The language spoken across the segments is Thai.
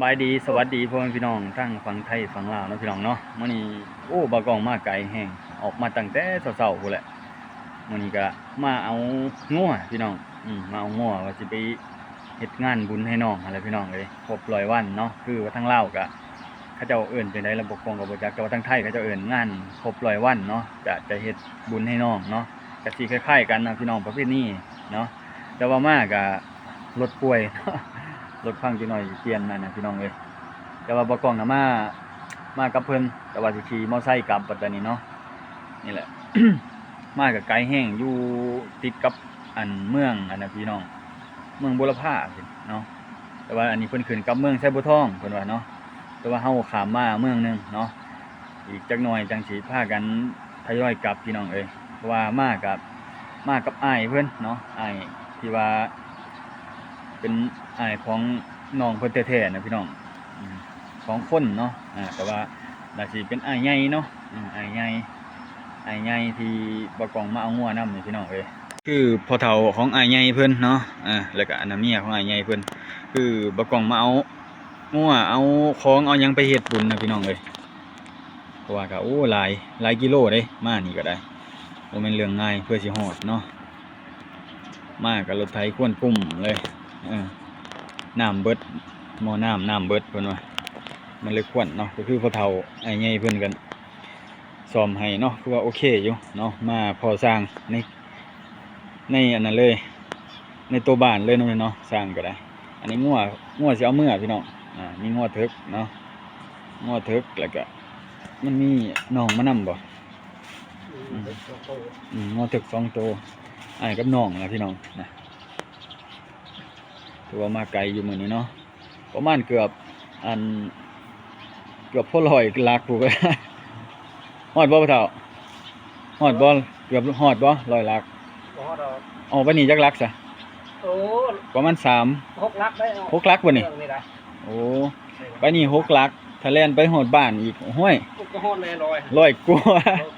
บายดีสวัสดีพ่อแม่พี่น้องทั้งฝั่งไทยฝั่งลาวเนาะพี่น้องเนาะมื้อนี้โอ้บ่กองมาไกลแฮงออกมาตั้งแต่เช้าๆพู้นแหละมื้อนี้ก็มาเอางัวพี่น้องมาเอางัวว่าสิไปเฮ็ดงานบุญให้น้องนั่นแหละพี่น้องเอ้ยครบ100วันเนาะคือว่าทางลาวก็เขาเจ้าเอิ้นจังได๋ระบบกองก็บ่จักแต่ว่าทางไทยเขาเจ้าเอิ้นงานครบ100วันเนาะจะเฮ็ดบุญให้น้องเนาะก็สิคล้ายๆกันนะพี่น้องประเภทนี้เนาะแต่ว่ามาก็รถป่วย รถพังจักหน่อยเปลี่ยนนั่นน่ะพี่น้องเอ้ยแต่ว่าบ่กล้องน่ะมากับเพิ่นแต่ว่าสิขี่มอไซค์กลับปัตตานีเนาะนี่แหละ มาก็ไกลแฮงอยู่ติดกับอันเมืองอันน่ะพี่น้องเมืองบุรพาเนาะแต่ว่าอันนี้เพิ่นขึ้นกับเมืองไชบุทองเพิ่นว่าเนาะแต่ว่าเฮาข้ามมาเมืองนึงเนาะอีกจักหน่อยจังสิพากันทยอยกลับพี่น้องเอ้ยเพราะว่ามากับอ้ายเพิ่นเนาะอ้ายที่ว่าเป็นอ้ายของน้องเพิ่นแท้ๆนะพี่น้อง2คนเนาะแต่ว่าน่าสิเป็นอ้ายใหญ่เนาะอ้ายใหญ่ที่บ่กล้องมาเอางัวนำนี่พี่น้องเอ้ยคือพ่อเฒ่าของอ้ายใหญ่เพิ่นเนาะแล้วก็อันน่ะเมียของอ้ายใหญ่เพิ่นคือบ่กล้องมาเอางัวเอาของเอาหยังไปเฮ็ดบุญนะพี่น้องเอ้ยเพราะว่าก็โอ้หลายกิโลเด้มานี่ก็ได้บ่แม่นเรื่องง่ายเพื่อสิฮอดเนาะมากับรถไถควนกุ้มเลยน้ำเบิดหม้อน้ำเบิดเพิ่นว่ามันเลยควนเนาะก็คือพ่อเฒ่าไอ้ใหญ่เพิ่นกันซ่อมให้เนาะคือว่าโอเคอยู่เนาะมาพอสร้างในอันนั้นเลยในตัวบ้านเลยเนาะสร้างก็ได้อันนี้งัวสิเอาเมื่อพี่น้องมีงัวถึกเนาะงัวถึกแล้วก็มันมีน้องมานำบ่งัวถึก2ตัวอ้ายกับน้องนะพี่น้องนะถือว่ามาไกลอยู่มื้อนี้เนาะประมาณเกือบพอ100ลักพู้น ฮอดบ่พ่อเฒ่าฮอดบ่เกือบฮอดบ่100ลักบ่ฮอดดอกอ๋อไปนี่จักลักซะโอ้ประมาณ6 ลักได้เนาะ6ลักบ่นี่โอ้ไปนี่6ลักถ้าแล่นไปฮอดบ้านอีกโอ้ยก็ฮอดแน่100กว่า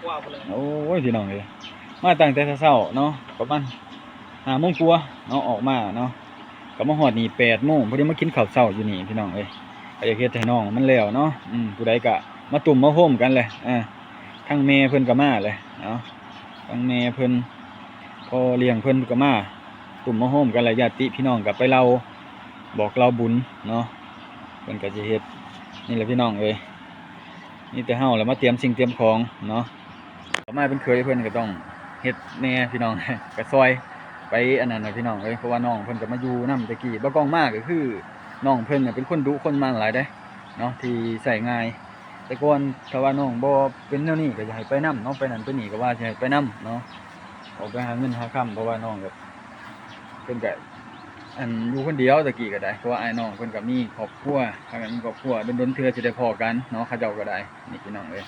กว่าไปเลยโอ้ยพี่น้องเอ้ยมาตั้งแต่เช้าเนาะประมาณ5 โมงกว่าเนาะออกมาเนาะก็มาฮอดนี่8 โมงพอดีมากินข้าวเช้าอยู่นี่พี่น้องเอ้ยก็อยากเฮ็ดให้น้องมันแล้วเนาะผู้ใดก็มาตุ่มมาโฮมกันเลยทั้งแม่เพิ่นก็มาเลยเนาะทั้งแม่เพิ่นพ่อเลี้ยงเพิ่นก็มาตุ่มมาโฮมกันเลยญาติพี่น้องก็ไปเราบอกเราบุญเนาะเพิ่นก็สิเฮ็ดนี่แหละพี่น้องเอ้ยนี่แต่เฮาแล้วมาเตรียมสิ่งเตรียมของเนาะต่อมาเป็นเคยเพิ่นก็ต้องเฮ็ดแน่พี่น้อง ก็ซอยไปอันนั้นน่ะพี่น้องเอ้ยเพราะว่าน้องเพิ่นก็มาอยู่นำตะกี้บ่กล้องมากก็คือน้องเพิ่นน่ะเป็นคนดุคนมันหลายเด้เนาะที่ใช้ง่ายแต่ก่อนถ้าว่าน้องบ่เป็นแนวนี้ก็จะให้ไปนำเนาะไปนั่นไปนี่ก็ว่าสิให้ไปนำเนาะออกไปหาเงินหาค่ำเพราะว่าน้องก็เพิ่นก็อยู่คนเดียวตะกี้ก็ได้เพราะว่าอ้ายน้องเพิ่นก็มีครอบครัวถ้ากันมีครอบครัวดนๆเทื่อสิได้พ้อกันเนาะเขาเจ้าก็ได้นี่พี่น้องเอ้ย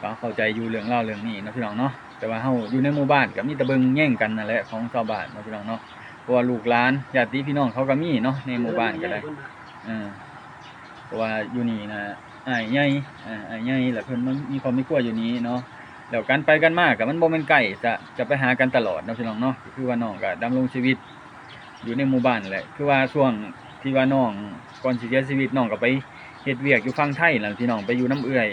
ก็เข้าใจอยู่เรื่องราวเรื่องนี้เนาะพี่น้องเนาะแต่ว่าเฮาอยู่ในหมู่บ้านก็มีแต่เบิ่งแย่งกันนั่นแหละของชาวบ้านเนาะพี่น้องเนาะเพราะว่าลูกหลานญาติพี่น้องเขาก็มีเนาะในหมู่บ้านก็ได้เพราะว่าอยู่นี่นะอ้ายใหญ่แล้วเพิ่นมันมีครอบมีครัวอยู่นี้เนาะแล้วกันไปกันมาก็มันบ่แม่นใกล้จะไปหากันตลอดเนาะพี่น้องเนาะคือว่าน้องก็ดำรงชีวิตอยู่ในหมู่บ้านแหละคือว่าช่วงที่ว่าน้องก่อนสิเสียชีวิตน้องก็ไปเฮ็ดเวียกอยู่ฝั่งไทยนั่นพี่น้องไปอยู่น้ำเอื้อย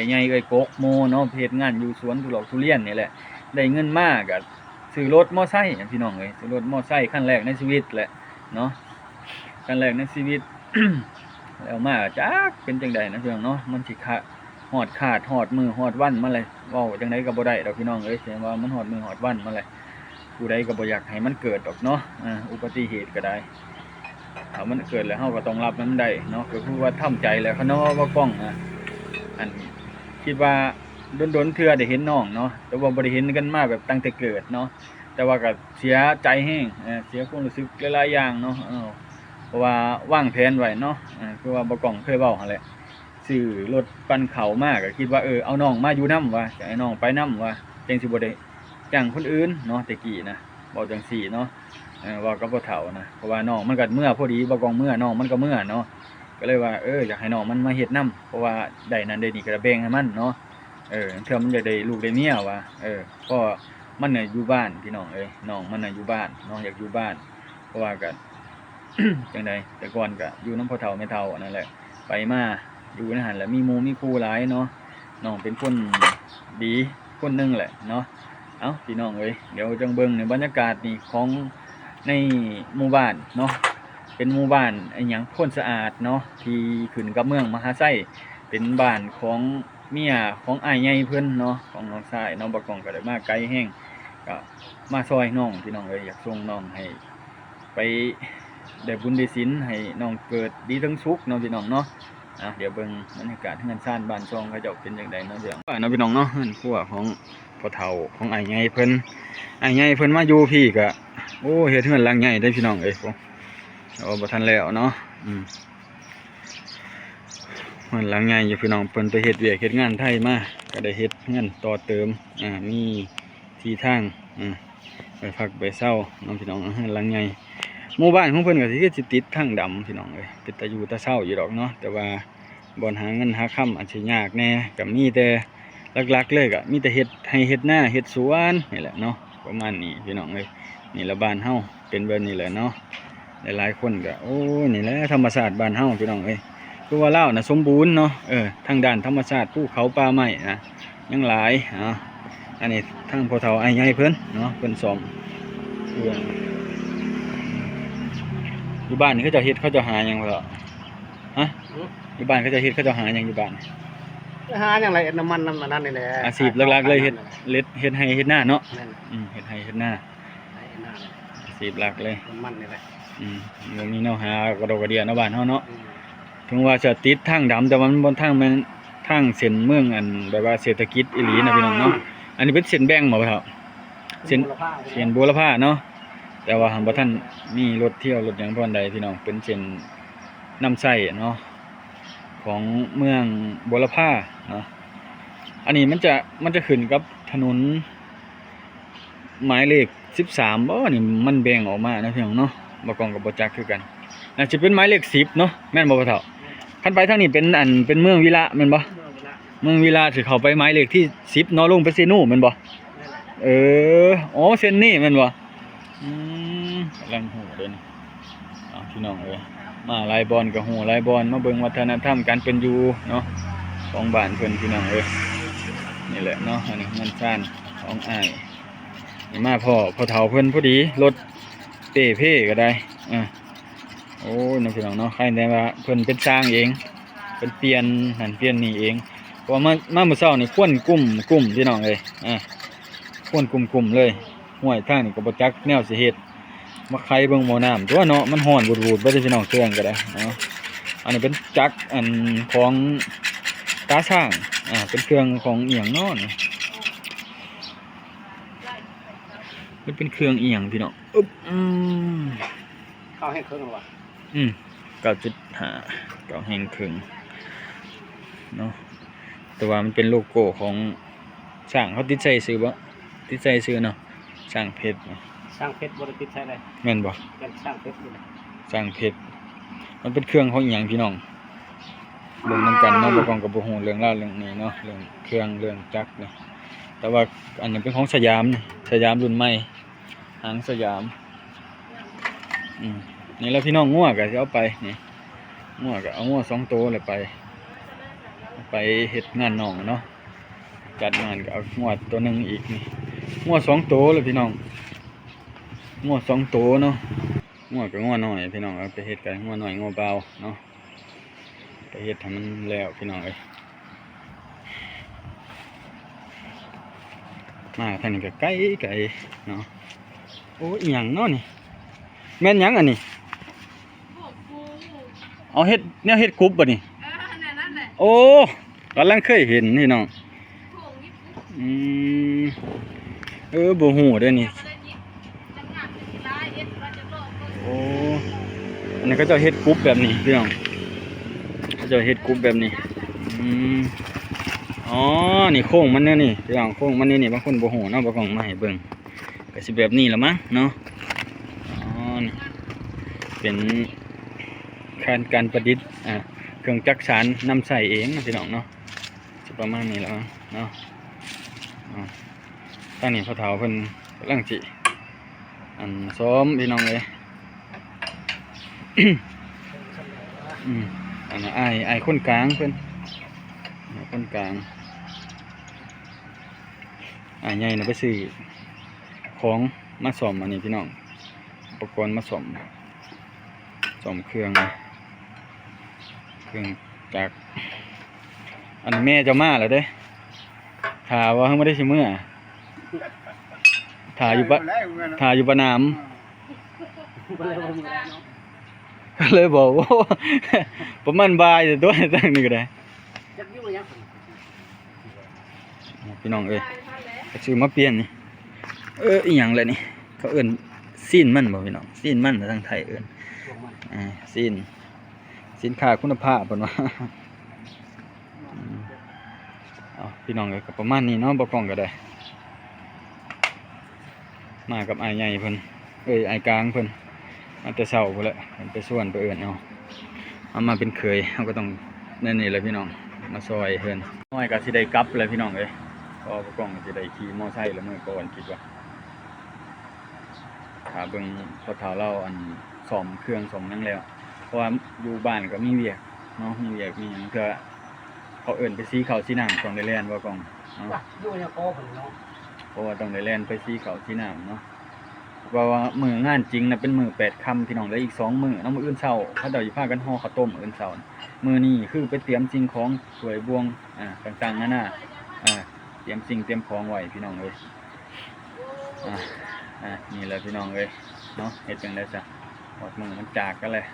ใหญ่เอื้อยกกโมเนาะเฮ็ดงานอยู่สวนทุเรียนนี่แหละได้เงินมาก็ซื้อรถมอไซค์พี่น้องเอ้ยซื้อรถมอไซค์คันแรกในชีวิตแหละเนาะคันแรกในชีวิต แล้วมาจักเป็นจังใดนะพี่น้องเนาะมันสิฮอดมือฮอดวันมาเลยเว้าจังไดก็บ่ได้ดอกพี่น้องเอ้ยแสดงว่ามันฮอดมือฮอดวันมาเลยผู้ใดก็บ่อยากให้มันเกิดดอกเนาะอุบัติเหตุก็ได้ถ้ามันเกิดแล้วเฮาก็ต้องรับมันได้เนาะก็คือว่าทำใจแล้วเขาเนาะว่ากล้องอันคิดว่าดนๆเทื่อได้เห็นน้องเนาะแต่ว่าบ่ได้เห็นกันมาแบบตั้งแต่เกิดเนาะแต่ว่าก็เสียใจแฮงเสียความรู้สึกหลายๆอย่างเนาะเพราะว่าวางแผนไว้เนาะคือว่าบ่กล้องเคยเว้าหั่นแหละซื้อรถปั่นเขามาก็คิดว่าเอาน้องมาอยู่นำว่าจะให้น้องไปนำว่าจังสิบ่ได้จ้างคนอื่นเนาะแต่กี้นะเว้าจังซี่เนาะเว้ากับพ่อเฒ่านะเพราะว่าน้องมันก็เมื่อพอดีบ่กล้องเมื่อน้องมันก็เมื่อเนาะก็เลยว่าอยากให้น้องมันมาเฮ็ดนำเพราะว่าได้นั่นได้นี่ก็แบ่งให้มันเนาะเทื่อมันอยากได้ลูกได้เมียว่าก็มันน่ะอยู่บ้านพี่น้องน้องมันน่ะอยู่บ้านเนาะอยากอยู่บ้านเพราะว่าก็ จังใดแต่ก่อนก็อยู่น้ำพ่อเฒ่าแม่เฒ่านั่นแหละไปมาอยู่ในหั่นแหละมีหมู่มีครูหลายเนาะน้องเป็นคนดีคนหนึงแหละเนาะเอ้าพี่น้องเอ้ยเดี๋ยวจังเบิ่งในบรรยากาศนี่ของในหมู่บ้านเนาะเป็นหมู่บ้านไอ้หยังโพนสะอาดเนาะที่ขึ้นกับเมืองมหาไซเป็นบ้านของเมียของอ้ายใหญ่เพิ่นเนาะของน้องชายน้องบ่กล้องก็ได้มาไกลแฮงก็มาซอยน้องพี่น้องเอ้ยอยากส่งน้องให้ไปได้บุญได้ศีลให้น้องเกิดดีทั้งสุขเนาะพี่น้องเนาะเดี๋ยวเบิ่งบรรยากาศเฮือนซ่านบ้านช่องเขาเจ้าเป็นจังไดเนาะเดี๋ยวเนาะพี่น้องเนาะเฮือนครัวของพ่อเฒ่าของอ้ายใหญ่เพิ่นอ้ายใหญ่เพิ่นมาอยู่พี่ก็โอ้เฮ็ดเฮือนหลังใหญ่ได้พี่น้องเอ้ยบ่ทันแล้วเนาะเฮือนหลังใหญ่อยู่พี่น้องเพิ่นไปเฮ็ดเวียกเฮ็ดงานไทยมาก็ได้เฮ็ดเฮือนต่อเติมมีที่ทางไปพักไปเช้าน้องพี่น้องเฮือนหลังใหญ่หมู่บ้านของเพิ่นก็สิติดทางดำพี่น้องเอ้ยเป็นตาอยู่ตาเช้าอยู่ดอกเนาะแต่ว่าบ่อนหาเงินหาค่ำอาจสิยากแน่ก็มีแต่หลักๆเลยก็มีแต่เฮ็ดให้เฮ็ดนาเฮ็ดสวนนี่แหละเนาะประมาณนี้พี่น้องเอ้ยนี่ละบ้านเฮาเป็นแบบนี้แหละเนาะหลายๆคนก็โอ้นี่แหละธรรมชาติบ้านเฮาพี่น้องเอ้ยคือว่าลาวน่ะสมบูรณ์เนาะทางด้านธรรมชาติภูเขาป่าไม้นะยังหลายอันนี้ทางพ่อเฒ่าอ้ายใหญ่เพิ่นเนาะเพิ่นซ่อมเครื่องอยู่บ้านนี่เขาจะเฮ็ดเขาจะหาหยังบ่ล่ะฮะอยู่บ้านเขาจะเฮ็ดเขาจะหาหยังอยู่บ้าน หาอย่างไรน้ำมันน้ำนั่นนี่แหละ อาชีพหลักๆเลยเฮ็ดให้เฮ็ดหน้าเนาะเฮ็ดให้เฮ็ดหน้าอาชีพหลักเลย น้ำมันนี่แหละบ่มีแนวหากระดกกระเดียเนาะบ้านเฮาเนาะถึงว่าจะติดทางดำแต่ว่ามันบนทางมันทางเส้นเมืองอันแบบว่าเศรษฐกิจอีหลีนะพี่น้องเนาะอันนี้เป็นเส้นแบ่งบ่ครับเส้นบูรพาเนาะแต่ว่าหันบ่ทันมีรถเที่ยวรถหยังพรใดพี่น้องเป็นเส้นน้ำไส้เนาะของเมืองบูรพาเนาะอันนี้มันจะขึ้นกับถนนหมายเลข13บ่นี่มันแบ่งออกมานะพี่น้องเนาะบ่กองกับบ่จักคือกันน่าจะเป็นหมายเลข10เนาะแม่นบ่พ่อเฒ่าคันไปทางนี้เป็นเมืองวิระแม่นบ่เมืองวิระสิเข้าไปหมายเลขที่10เนาะลงไปเซนูแม่นบ่อ๋อเส้นนี้แม่นบ่กำลังฮู้เด้นี่พี่น้องเอ้ยมาหลายบอนก็ฮู้หลายบอนมาเบิ่งวัฒนธรรมการเป็นอยู่เนาะของบ้านเพิ่นพี่น้องเอ้ยนี่แหละเนาะอันนี้เงินซ่านของอ้ายนี่มาพ่อเฒ่าเพิ่นพอดีรถเป้เพ่ก็ได้โอ้ยน้องพี่น้องเนาะใครได้ว่าเพิ่นเป็นสร้างเองเป็นเปลี่ยนนั่นเปลี่ยนนี่เองเพราะมามื้อเช้านี่ควนกลุ่มพี่น้องเอ้ยควนกลุ่มเลยห้วยทางนี่ก็บ่จักแนวสิเฮ็ดมาไขเบิ่งหม้อน้ำตัวเนาะมันร้อนบูดๆบ่ได้พี่น้องเครื่องก็ได้เนาะอันนี้เป็นจักรอันของตาช่างเป็นเครื่องของอีหยังเนาะมันเป็นเครื่องอีหยังพี่น้องเข้าให้เครื่องหรอวะ9.5 9แห่งครึ่งเนาะแต่ว่ามันเป็นโลโก้ของช่างเขาติดใส่ซื้อบ่ติดใส่ซื้อเนาะช่างเพชรช่างเพชรบ่ได้ติดใส่ได้แม่นบ่เป็นช่างเพชรอยู่ช่างเพชรมันเป็นเครื่องของอีหยังพี่น้องเบิ่งนำกันเนาะบ่ต้องก็บ่ฮู้เรื่องราวเรื่องนี้เนาะเรื่องเครื่องเรื่องจักรนี่แต่ว่าอันนี้เป็นของสยามนี่สยามรุ่นใหม่หางสยามนี่แล้วพี่น้องงัวก็สิเอาไปนี่งัวก็เอางัว2ตัวเลยไปเฮ็ดงานน้องเนาะจัดงานก็เอางัวตัวนึงอีกนี่งัว2ตัวเลยพี่น้องงัว2ตัวเนาะงัวก็งัวน้อยพี่น้องเอาไปเฮ็ดกันงัวน้อยงัวเบาเนาะไปเฮ็ดให้มันแล้วพี่น้องเอ้ยมาทางนี้ก็ไกลเนาะโอ้อีหยังเนาะนี่แม่นหยังอันนี้เอาเฮ็ดแนวเฮ็ดกรุ๊บบ่นี่โอ้กำลังเคยเห็นนี่น้องบ่ฮู้เด้อนี่โอ้อันนี้ก็จะเฮ็ดกรุ๊บแบบนี้พี่น้องเขาจะเฮ็ดกรุ๊บแบบนี้อ๋อนี่โค้งมันเนี่ยนี่พี่น้องโค้งมันนี่บางคนบ่ฮู้เนาะบ่กล้องมาให้เบิ่งก็สิแบบนี้ล่ะมั้งเนาะอ๋อนี่เป็นการประดิษฐ์เครื่องจักสานนำใส่เองนะพี่น้องเนาะสิประมาณนี้แล้วเนาะตั้งนี้พ่อเฒ่าเพิ่นกำลังสิซ้อมพี่น้องเลย อันนั้นอ้ายคนกลางเพิ่นอ้ายคนกลางอ้ายใหญ่น่ะไปซื้อของมาซ่อมอันนี้พี่น้องอุปกรณ์มาซ่อมเครื่องจากอันแม่เจ้ามาแล้วเด้ถ้าว่าเฮาบ่ได้สิมื้อถ้าอยู่ปะนาม บ่เลยบ่มีแล้วเนาะ ก็เลยบอกว่า ประมาณบ่ายแต่ตัวตั้งนี่ก็ได้ จักอยู่ยัง พี่น้องเอ้ยไปซื้อมาเปลี่ยนนี่อีหยังแหละนี่เขาเอิ้นซีนมันบ่พี่น้องซีนมันทางไทยเอิ้น พวกมัน ซีนสินค้าคุณภาพเพิ่นว่า เอาพี่น้องเอ้ยก็ประมาณนี้เนาะบ่กล้องก็ได้ มากับอ้ายใหญ่เพิ่นอ้ายกลางเพิ่นมาแต่เช้าพุ่นแหละเพิ่นไปส่วนไปเอิ้นเอามาเป็นเคยเฮาก็ต้องนั่นนี่แหละพี่น้องมาซอยเพิ่นน้อยก็สิได้กลับเลยพี่น้องเอ้ยก็บ่กล้องก็สิได้ขี่มอไซค์แล้วมื้อก่อนคิดว่าถ้าเบิ่งพอเฒ่าเราอันซ่อมเครื่องซ่อมหยังแล้วเพราะว่าอยู่บ้านก็มีเวียกเนาะมีเวียกมีหยังเทื่อเขาเอิ้นไปสีข้าวสีน้ำต้องได้แล่นบ่กล้องเนาะ อยู่ยังโกเพิ่นเนาะ เพราะว่าต้องได้แล่นไปสีเขาสีน้ำเนาะเพราะว่ามื้องานจริงน่ะเป็นมื้อ8ค่ำพี่น้องแล้วอีก2มื้อเนาะมื้ออื่นเช้าเขาเจ้าสิพากันห่อข้าวต้มมื้ออื่นเช้ามื้อนี้คือไปเตรียมสิ่งของถ้วยบวงต่างๆนานาเตรียมสิ่งเตรียมของไว้พี่น้องเอ้ยนี่แหละพี่น้องเอ้ยเนาะเฮ็ดจังได๋ซะฮอดมื้อมันจากกันเลย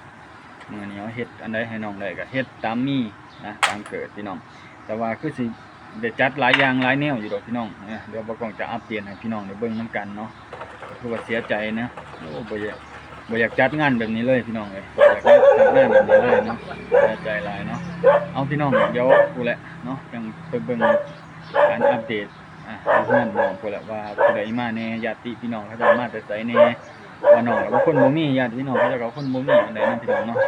มื้อนี้เฮ็ดอันใดให้น้องได้ก็เฮ็ดตามมีนะตามเกิดพี่น้องแต่ว่าคือสิได้จัดหลายอย่างหลายแนวอยู่ดอกพี่น้องเดี๋ยวบ่กล้องจะอัปเดตให้พี่น้องได้เบิ่งนำกันเนาะคือว่าเสียใจนะโอ้บ่อยากจัดงานแบบนี้เลยพี่น้องเอ้ยบ่อยากจัดงานแบบนี้เลยเนาะเสียใจหลายเนาะเอาพี่น้องเดี๋ยวกูแหละเนาะจังไปเบิ่งการอัปเดตเพื่อนน้องกูแหละว่าผู้ใดมาแน่ญาติพี่น้องเขาจะมาแต่ไสแน่ว่าน้องบางคนบ่มีญาติพี่น้องเขาจะก็คนบ่มีอันใดนั่นพี่น้องเนาะ